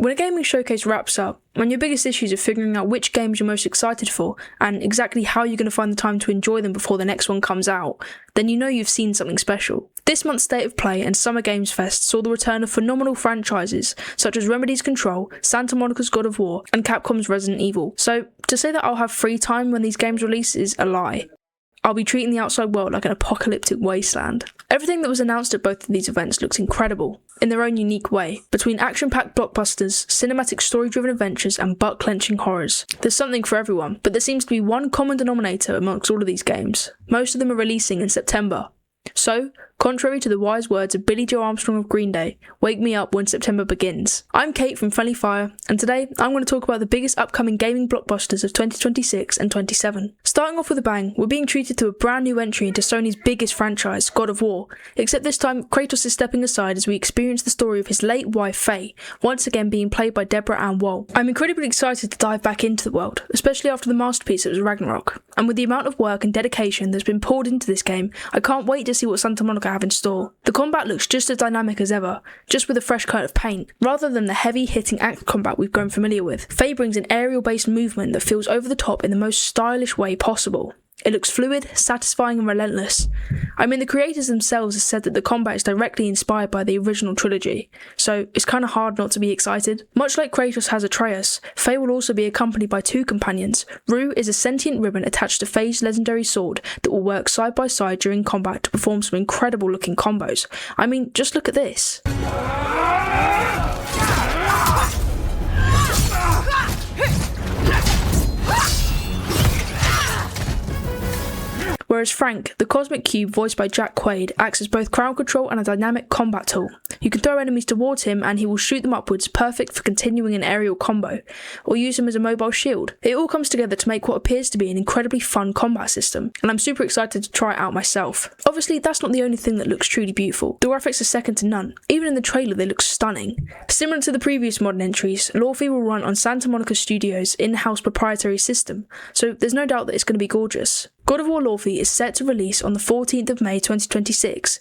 When a gaming showcase wraps up, when your biggest issues are figuring out which games you're most excited for and exactly how you're going to find the time to enjoy them before the next one comes out, then you know you've seen something special. This month's State of Play and Summer Games Fest saw the return of phenomenal franchises such as Remedy's Control, Santa Monica's God of War, and Capcom's Resident Evil. So to say that I'll have free time when these games release is a lie. I'll be treating the outside world like an apocalyptic wasteland. Everything that was announced at both of these events looks incredible, in their own unique way. Between action-packed blockbusters, cinematic story-driven adventures, and butt-clenching horrors, there's something for everyone, but there seems to be one common denominator amongst all of these games. Most of them are releasing in September. So, contrary to the wise words of Billy Joe Armstrong of Green Day, wake me up when September begins. I'm Kate from Friendly Fire, and today I'm going to talk about the biggest upcoming gaming blockbusters of 2026 and 27. Starting off with a bang, we're being treated to a brand new entry into Sony's biggest franchise, God of War, except this time Kratos is stepping aside as we experience the story of his late wife Faye, once again being played by Deborah Ann Woll. I'm incredibly excited to dive back into the world, especially after the masterpiece that was Ragnarok, and with the amount of work and dedication that's been poured into this game, I can't wait to see what Santa Monica have in store. The combat looks just as dynamic as ever, just with a fresh coat of paint. Rather than the heavy-hitting action combat we've grown familiar with, Faye brings an aerial-based movement that feels over the top in the most stylish way possible. It looks fluid, satisfying and relentless. I mean, the creators themselves have said that the combat is directly inspired by the original trilogy, so it's kind of hard not to be excited. Much like Kratos has Atreus, Faye will also be accompanied by two companions. Rue is a sentient ribbon attached to Faye's legendary sword that will work side by side during combat to perform some incredible looking combos. I mean, just look at this. Whereas Frank, the Cosmic Cube voiced by Jack Quaid, acts as both crowd control and a dynamic combat tool. You can throw enemies towards him and he will shoot them upwards, perfect for continuing an aerial combo, or use him as a mobile shield. It all comes together to make what appears to be an incredibly fun combat system, and I'm super excited to try it out myself. Obviously, that's not the only thing that looks truly beautiful. The graphics are second to none. Even in the trailer, they look stunning. Similar to the previous modern entries, Lorphy will run on Santa Monica Studios' in-house proprietary system, so there's no doubt that it's going to be gorgeous. God of War Lorphy is set to release on the 14th of May 2026.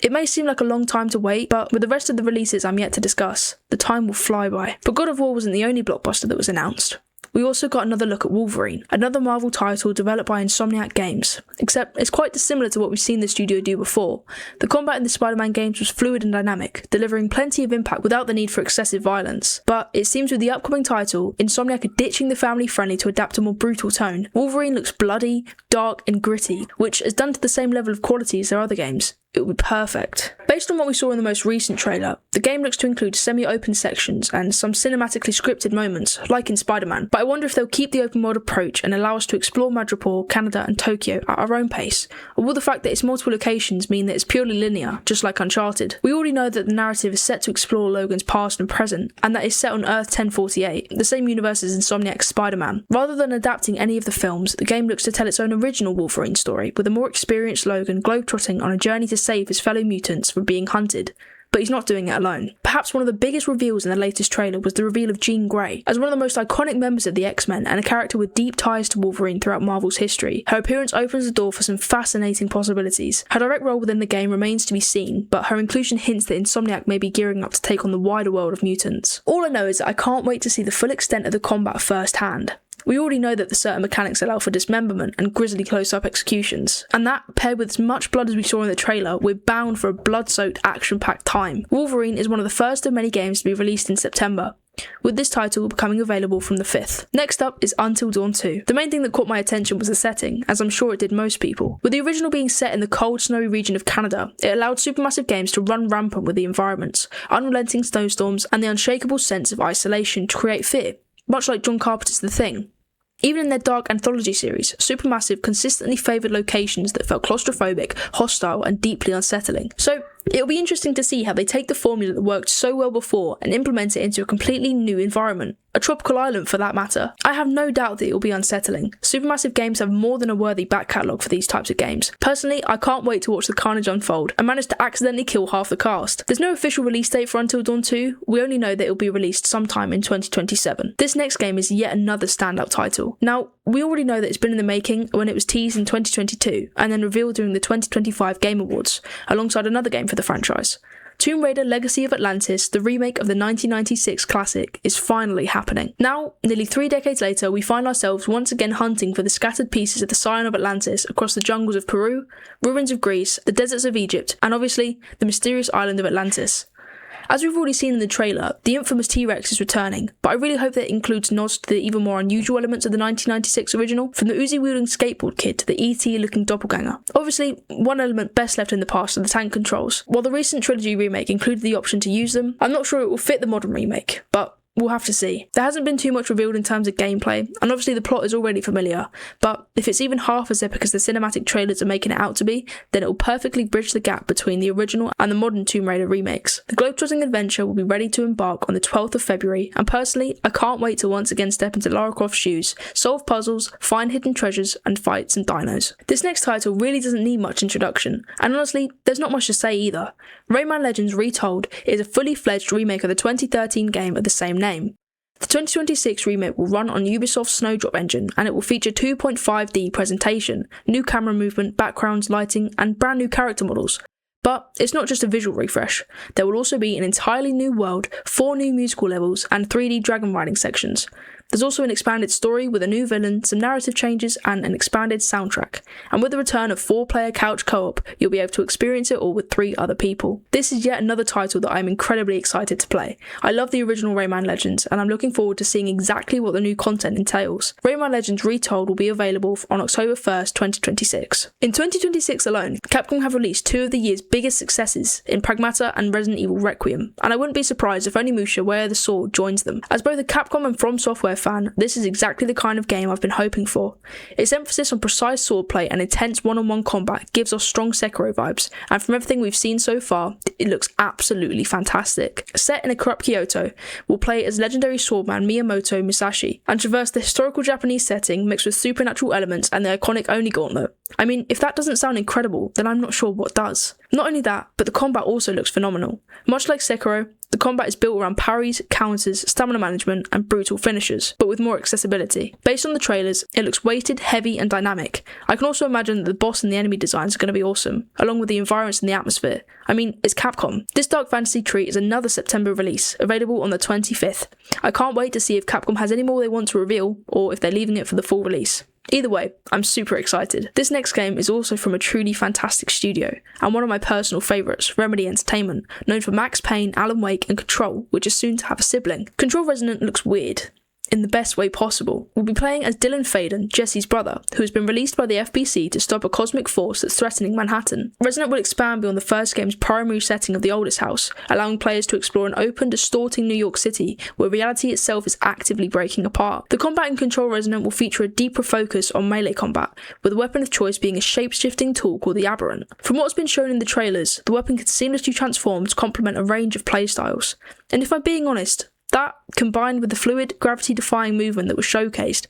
It may seem like a long time to wait, but with the rest of the releases I'm yet to discuss, the time will fly by. But God of War wasn't the only blockbuster that was announced. We also got another look at Wolverine, another Marvel title developed by Insomniac Games, except it's quite dissimilar to what we've seen the studio do before. The combat in the Spider-Man games was fluid and dynamic, delivering plenty of impact without the need for excessive violence. But it seems with the upcoming title, Insomniac are ditching the family-friendly to adapt a more brutal tone. Wolverine looks bloody, dark and gritty, which is done to the same level of quality as their other games. It would be perfect. Based on what we saw in the most recent trailer, the game looks to include semi-open sections and some cinematically scripted moments, like in Spider-Man, but I wonder if they'll keep the open world approach and allow us to explore Madripoor, Canada and Tokyo at our own pace, or will the fact that it's multiple locations mean that it's purely linear, just like Uncharted? We already know that the narrative is set to explore Logan's past and present, and that is set on Earth 1048, the same universe as Insomniac's Spider-Man. Rather than adapting any of the films, the game looks to tell its own original Wolverine story, with a more experienced Logan globetrotting on a journey to save his fellow mutants from being hunted. But he's not doing it alone. Perhaps one of the biggest reveals in the latest trailer was the reveal of Jean Grey. As one of the most iconic members of the X-Men and a character with deep ties to Wolverine throughout Marvel's history, her appearance opens the door for some fascinating possibilities. Her direct role within the game remains to be seen, but her inclusion hints that Insomniac may be gearing up to take on the wider world of mutants. All I know is that I can't wait to see the full extent of the combat firsthand. We already know that the certain mechanics allow for dismemberment and grisly close-up executions, and that, paired with as much blood as we saw in the trailer, we're bound for a blood-soaked, action-packed time. Wolverine is one of the first of many games to be released in September, with this title becoming available from the 5th. Next up is Until Dawn 2. The main thing that caught my attention was the setting, as I'm sure it did most people. With the original being set in the cold, snowy region of Canada, it allowed supermassive games to run rampant with the environments, unrelenting snowstorms, and the unshakable sense of isolation to create fear, much like John Carpenter's The Thing. Even in their dark anthology series, Supermassive consistently favoured locations that felt claustrophobic, hostile and deeply unsettling. So it'll be interesting to see how they take the formula that worked so well before and implement it into a completely new environment. A tropical island for that matter. I have no doubt that it will be unsettling. Supermassive games have more than a worthy back catalogue for these types of games. Personally, I can't wait to watch the carnage unfold and manage to accidentally kill half the cast. There's no official release date for Until Dawn 2, we only know that it will be released sometime in 2027. This next game is yet another standout title. Now, we already know that it's been in the making when it was teased in 2022 and then revealed during the 2025 Game Awards, alongside another game for the franchise. Tomb Raider Legacy of Atlantis, the remake of the 1996 classic, is finally happening. Now, nearly 3 decades later, we find ourselves once again hunting for the scattered pieces of the Scion of Atlantis across the jungles of Peru, ruins of Greece, the deserts of Egypt, and obviously, the mysterious island of Atlantis. As we've already seen in the trailer, the infamous T-Rex is returning, but I really hope that it includes nods to the even more unusual elements of the 1996 original, from the Uzi-wielding skateboard kid to the ET-looking doppelganger. Obviously, one element best left in the past are the tank controls. While the recent trilogy remake included the option to use them, I'm not sure it will fit the modern remake, but we'll have to see. There hasn't been too much revealed in terms of gameplay, and obviously the plot is already familiar, but if it's even half as epic as the cinematic trailers are making it out to be, then it will perfectly bridge the gap between the original and the modern Tomb Raider remakes. The globetrotting adventure will be ready to embark on the 12th of February, and personally, I can't wait to once again step into Lara Croft's shoes, solve puzzles, find hidden treasures, and fight some dinos. This next title really doesn't need much introduction, and honestly, there's not much to say either. Rayman Legends Retold is a fully fledged remake of the 2013 game of the same name. The 2026 remake will run on Ubisoft's Snowdrop engine, and it will feature 2.5D presentation, new camera movement, backgrounds, lighting, and brand new character models. But it's not just a visual refresh. There will also be an entirely new world, 4 new musical levels, and 3D dragon riding sections. There's also an expanded story with a new villain, some narrative changes, and an expanded soundtrack. And with the return of 4-player couch co-op, you'll be able to experience it all with 3 other people. This is yet another title that I'm incredibly excited to play. I love the original Rayman Legends, and I'm looking forward to seeing exactly what the new content entails. Rayman Legends Retold will be available on October 1st, 2026. In 2026 alone, Capcom have released 2 of the year's biggest successes in Pragmata and Resident Evil Requiem, and I wouldn't be surprised if Onimusha Way the Sword joins them. As both a Capcom and From Software fan, this is exactly the kind of game I've been hoping for. Its emphasis on precise swordplay and intense one-on-one combat gives us strong Sekiro vibes, and from everything we've seen so far, it looks absolutely fantastic. Set in a corrupt Kyoto, we'll play as legendary swordman Miyamoto Musashi, and traverse the historical Japanese setting mixed with supernatural elements and the iconic Oni Gauntlet. I mean, if that doesn't sound incredible, then I'm not sure what does. Not only that, but the combat also looks phenomenal. Much like Sekiro, the combat is built around parries, counters, stamina management, and brutal finishes, but with more accessibility. Based on the trailers, it looks weighted, heavy, and dynamic. I can also imagine that the boss and the enemy designs are going to be awesome, along with the environments and the atmosphere. I mean, it's Capcom. This dark fantasy treat is another September release, available on the 25th. I can't wait to see if Capcom has any more they want to reveal, or if they're leaving it for the full release. Either way, I'm super excited. This next game is also from a truly fantastic studio, and one of my personal favourites, Remedy Entertainment, known for Max Payne, Alan Wake, and Control, which is soon to have a sibling. Control Resonant looks weird, in the best way possible. We'll be playing as Dylan Faden, Jesse's brother, who has been released by the FBC to stop a cosmic force that's threatening Manhattan. Resonant will expand beyond the first game's primary setting of the oldest house, allowing players to explore an open, distorting New York City, where reality itself is actively breaking apart. The combat in Control Resonant will feature a deeper focus on melee combat, with the weapon of choice being a shape-shifting tool called the Aberrant. From what's been shown in the trailers, the weapon can seamlessly transform to complement a range of playstyles. And if I'm being honest, that, combined with the fluid, gravity-defying movement that was showcased,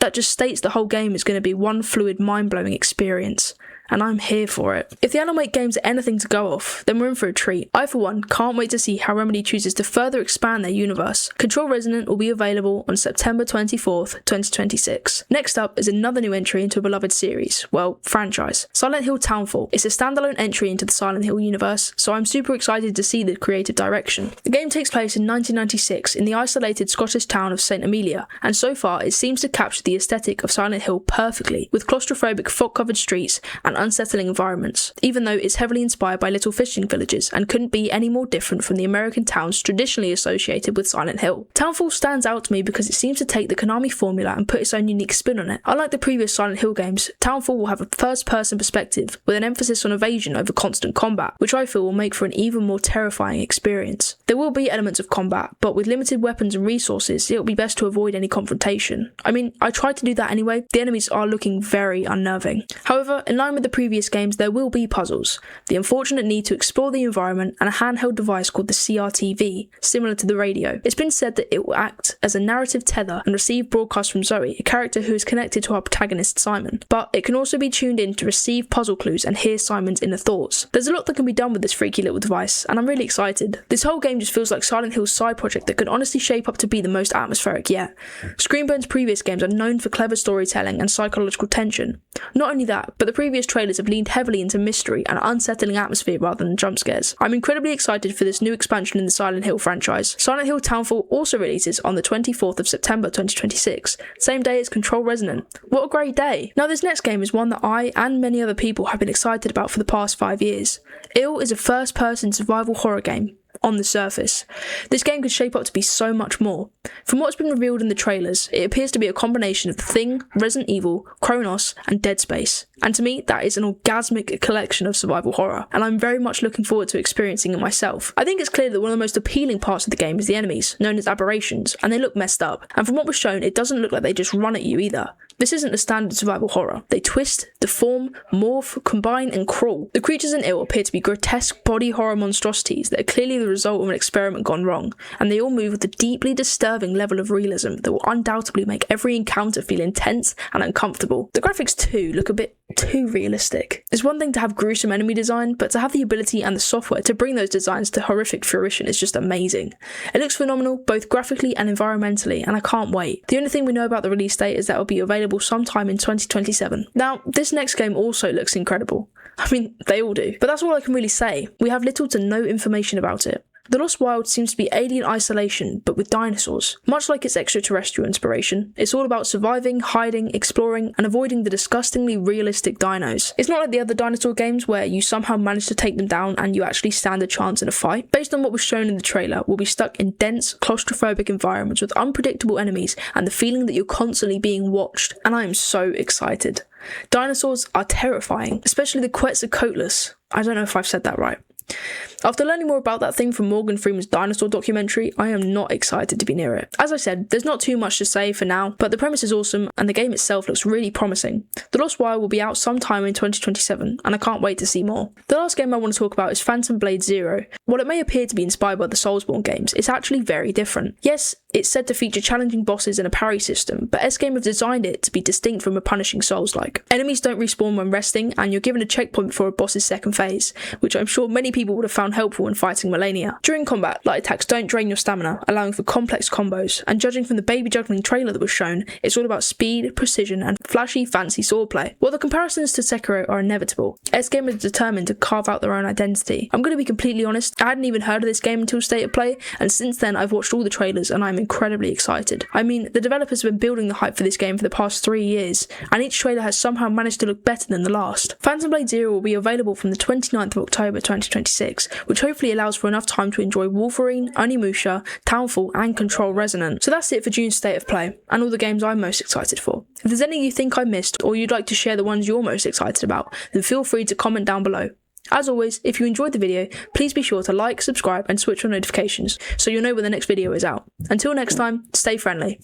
that just states the whole game is going to be one fluid, mind-blowing experience. And I'm here for it. If the Alan Wake games are anything to go off, then we're in for a treat. I, for one, can't wait to see how Remedy chooses to further expand their universe. Control Resonant will be available on September 24th, 2026. Next up is another new entry into a beloved series, well, franchise. Silent Hill Townfall. It's a standalone entry into the Silent Hill universe, so I'm super excited to see the creative direction. The game takes place in 1996 in the isolated Scottish town of St. Amelia, and so far it seems to capture the aesthetic of Silent Hill perfectly, with claustrophobic fog-covered streets and unsettling environments, even though it's heavily inspired by little fishing villages and couldn't be any more different from the American towns traditionally associated with Silent Hill. Townfall stands out to me because it seems to take the Konami formula and put its own unique spin on it. Unlike the previous Silent Hill games, Townfall will have a first-person perspective with an emphasis on evasion over constant combat, which I feel will make for an even more terrifying experience. There will be elements of combat, but with limited weapons and resources, it'll be best to avoid any confrontation. I mean, I tried to do that anyway. The enemies are looking very unnerving. However, in line with the previous games, there will be puzzles, the unfortunate need to explore the environment, and a handheld device called the CRTV, similar to the radio. It's been said that it will act as a narrative tether and receive broadcasts from Zoe, a character who is connected to our protagonist Simon, but it can also be tuned in to receive puzzle clues and hear Simon's inner thoughts. There's a lot that can be done with this freaky little device, and I'm really excited. This whole game just feels like Silent Hill's side project that could honestly shape up to be the most atmospheric yet. Screenburn's previous games are known for clever storytelling and psychological tension. Not only that, but the previous trailers have leaned heavily into mystery and unsettling atmosphere rather than jump scares. I'm incredibly excited for this new expansion in the Silent Hill franchise. Silent Hill Townfall also releases on the 24th of September 2026, same day as Control Resonant. What a great day! Now this next game is one that I and many other people have been excited about for the past 5 years. Ill is a first-person survival horror game. On the surface, this game could shape up to be so much more. From what's been revealed in the trailers, it appears to be a combination of The Thing, Resident Evil, Chronos, and Dead Space. And to me, that is an orgasmic collection of survival horror, and I'm very much looking forward to experiencing it myself. I think it's clear that one of the most appealing parts of the game is the enemies, known as aberrations, and they look messed up. And from what was shown, it doesn't look like they just run at you either. This isn't a standard survival horror. They twist, deform, morph, combine, and crawl. The creatures in Ill appear to be grotesque body horror monstrosities that are clearly the result of an experiment gone wrong, and they all move with a deeply disturbing level of realism that will undoubtedly make every encounter feel intense and uncomfortable. The graphics too look a bit too realistic. It's one thing to have gruesome enemy design, but to have the ability and the software to bring those designs to horrific fruition is just amazing. It looks phenomenal, both graphically and environmentally, and I can't wait. The only thing we know about the release date is that it will be available sometime in 2027. Now, this next game also looks incredible. I mean, they all do. But that's all I can really say. We have little to no information about it. The Lost Wild seems to be alien isolation, but with dinosaurs. Much like its extraterrestrial inspiration, it's all about surviving, hiding, exploring, and avoiding the disgustingly realistic dinos. It's not like the other dinosaur games where you somehow manage to take them down and you actually stand a chance in a fight. Based on what was shown in the trailer, we'll be stuck in dense, claustrophobic environments with unpredictable enemies and the feeling that you're constantly being watched, and I am so excited. Dinosaurs are terrifying, especially the Quetzalcoatlus. I don't know if I've said that right. After learning more about that thing from Morgan Freeman's dinosaur documentary, I am not excited to be near it. As I said, there's not too much to say for now, but the premise is awesome and the game itself looks really promising. The Lost Wild will be out sometime in 2027, and I can't wait to see more. The last game I want to talk about is Phantom Blade Zero. While it may appear to be inspired by the Soulsborne games, it's actually very different. Yes, it's said to feature challenging bosses and a parry system, but S-Game have designed it to be distinct from a punishing Souls-like. Enemies don't respawn when resting, and you're given a checkpoint before a boss's second phase, which I'm sure many people would have found helpful when fighting Malenia. During combat, light attacks don't drain your stamina, allowing for complex combos, and judging from the baby juggling trailer that was shown, it's all about speed, precision, and flashy, fancy swordplay. While the comparisons to Sekiro are inevitable, S-Game is determined to carve out their own identity. I'm going to be completely honest, I hadn't even heard of this game until State of Play, and since then I've watched all the trailers and I'm incredibly excited. I mean, the developers have been building the hype for this game for the past 3 years, and each trailer has somehow managed to look better than the last. Phantom Blade Zero will be available from the 29th of October 2026, which hopefully allows for enough time to enjoy Wolverine, Onimusha, Townfall, and Control Resonant. So that's it for June's State of Play, and all the games I'm most excited for. If there's any you think I missed, or you'd like to share the ones you're most excited about, then feel free to comment down below. As always, if you enjoyed the video, please be sure to like, subscribe, and switch on notifications, so you'll know when the next video is out. Until next time, stay friendly.